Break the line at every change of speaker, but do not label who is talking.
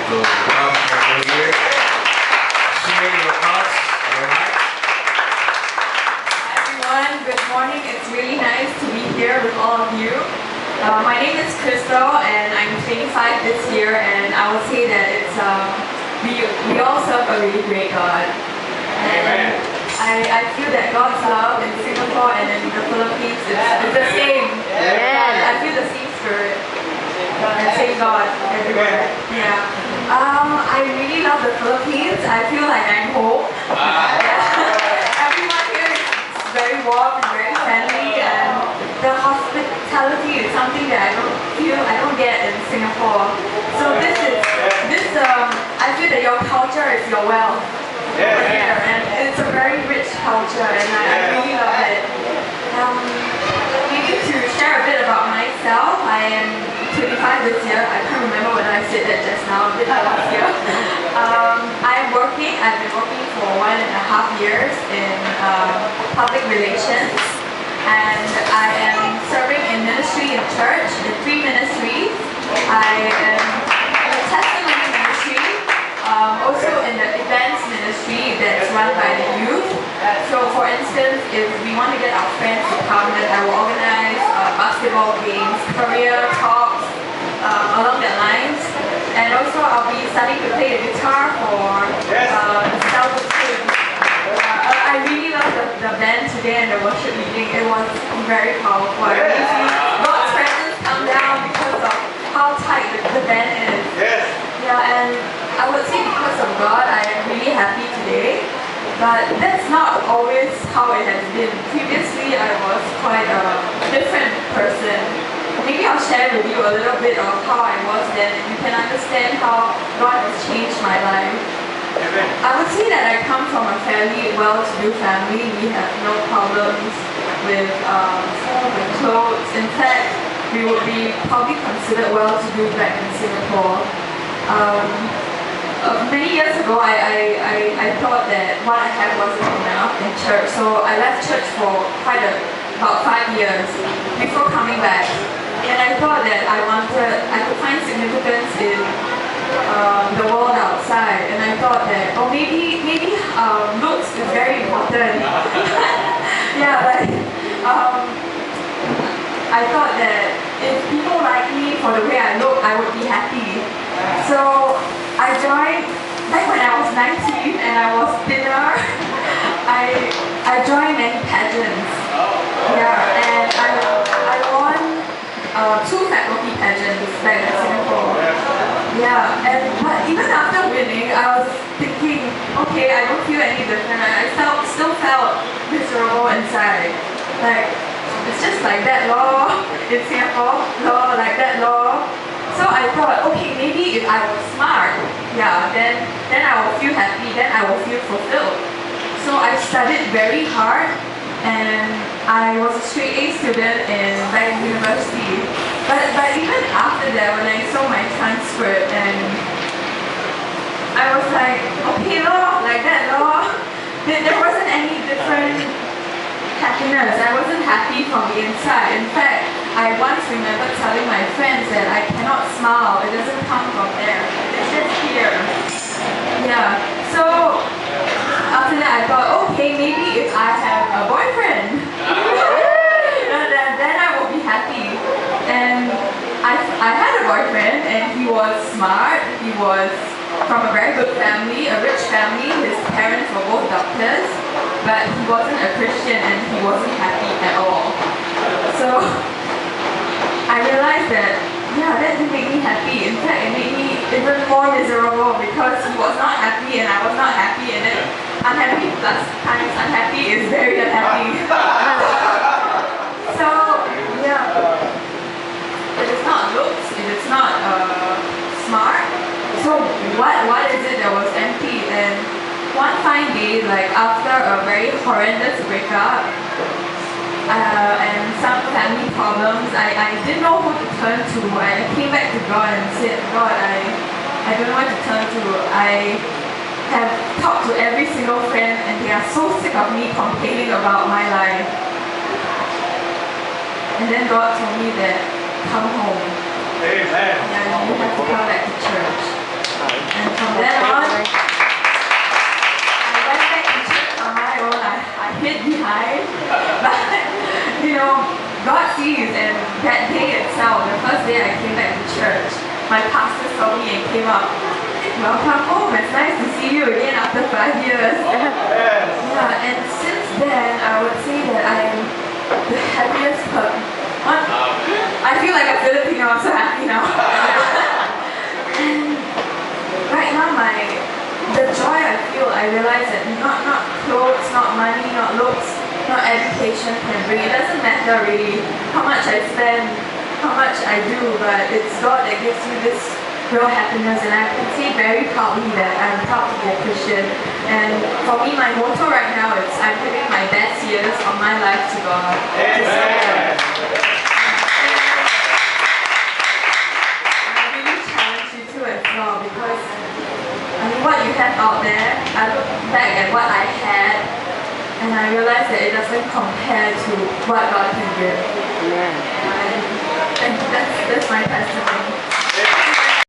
So welcome over here. Share your thoughts, your hearts.
Hi everyone, good morning. It's really nice to be here with all of you. My name is Kristal and I'm 25 this year, and I would say that it's we all serve a really great God. And I feel that God's love in Singapore and in the Philippines is the same. I feel the same spirit. And same God everywhere. Yeah. I really love the Philippines. I feel like I'm home. Everyone here is very warm and very friendly, and the hospitality is something that I don't get in Singapore. So I feel that your culture is your wealth. And it's a very rich culture, and I really love it. Maybe to share a bit about myself, I am 25 this year. I can't remember whether I said that just now, a bit last year. I've been working for 1.5 years in public relations, and I am serving in ministry in church, in 3 ministries. I am in the testimony ministry, also in the events ministry that's run by the youth. So for instance, if we want to get our friends to come, then I will organize basketball games, career talks, along that lines. And also I'll be starting to play the guitar for Kristal Low. I really love the band today and the worship meeting. It was very powerful. I really feel God's presence come down because of how tight the band is. Yeah, and I would say because of God, I am really happy today. But that's not always how it has been. Previously, I was quite a different person. Maybe I'll share with you a little bit of how I was then, and you can understand how God has changed my life. I would say that I come from a fairly well-to-do family. We have no problems with food and clothes. In fact, we would be probably considered well-to-do back in Singapore. Many years ago, I thought that what I had wasn't enough in church, so I left church for about 5 years before coming back. And I thought that I could find significance in the world outside, and I thought that, maybe looks is very important. I thought that if people like me for the way I look, I would be happy. So I joined, back when I was 19 and I was thinner, I joined many pageants. And I won 2 faculty pageants back in Singapore. But even after winning, I was thinking, okay, I don't feel any different. I still felt miserable inside. Like, it's just like that law in Singapore, law like that law. So I thought, okay, maybe if I was smart, then I will feel happy, then I will feel fulfilled. So I studied very hard, and I was a straight A student back in university. But even after that, when I saw my transcript, and I was like, okay, law, like that law, there wasn't any different happiness. I wasn't happy from the inside. In fact, I once remembered telling my friends that I cannot smile. It doesn't come from there. It's just here. So after that, I thought, okay, maybe if I have a boyfriend, then I will be happy. And I had a boyfriend, and he was smart. He was from a very good family, a rich family. His parents were both doctors, but he wasn't a Christian, and he wasn't happy at all. So I realized that, that didn't make me happy. In fact, it made me even more miserable because he was not happy and I was not happy, and then unhappy plus times unhappy is very unhappy. So, it is not looks, it is not smart. So what is it that was empty? And one fine day, like after a very horrendous breakup, and some family problems, I didn't know who to turn to. I came back to God and said, God, I don't know where to turn to. I have talked to every single friend, and they are so sick of me complaining about my life. And then God told me that, come home.
Amen.
And you have to come back to church. overseas, and that day itself, the first day I came back to church, my pastor saw me and came up. Welcome home, it's nice to see you again after 5 years. Yeah, and since then, I would say that I am the happiest person. I feel like a Filipino, I'm so happy now. And right now, the joy I feel, I realize that not clothes, not money, not looks, not education can bring. It doesn't matter really how much I spend, how much I do, but it's God that gives you this real happiness, and I can say very proudly that I'm proud to be a Christian. And for me, my motto right now is I'm giving my best years of my life to God.
Amen.
I really challenge you to as well, because I mean, what you have out there, I look back at what I had, and I realize that it doesn't compare to what God can give.
Yeah.
And that's my testimony.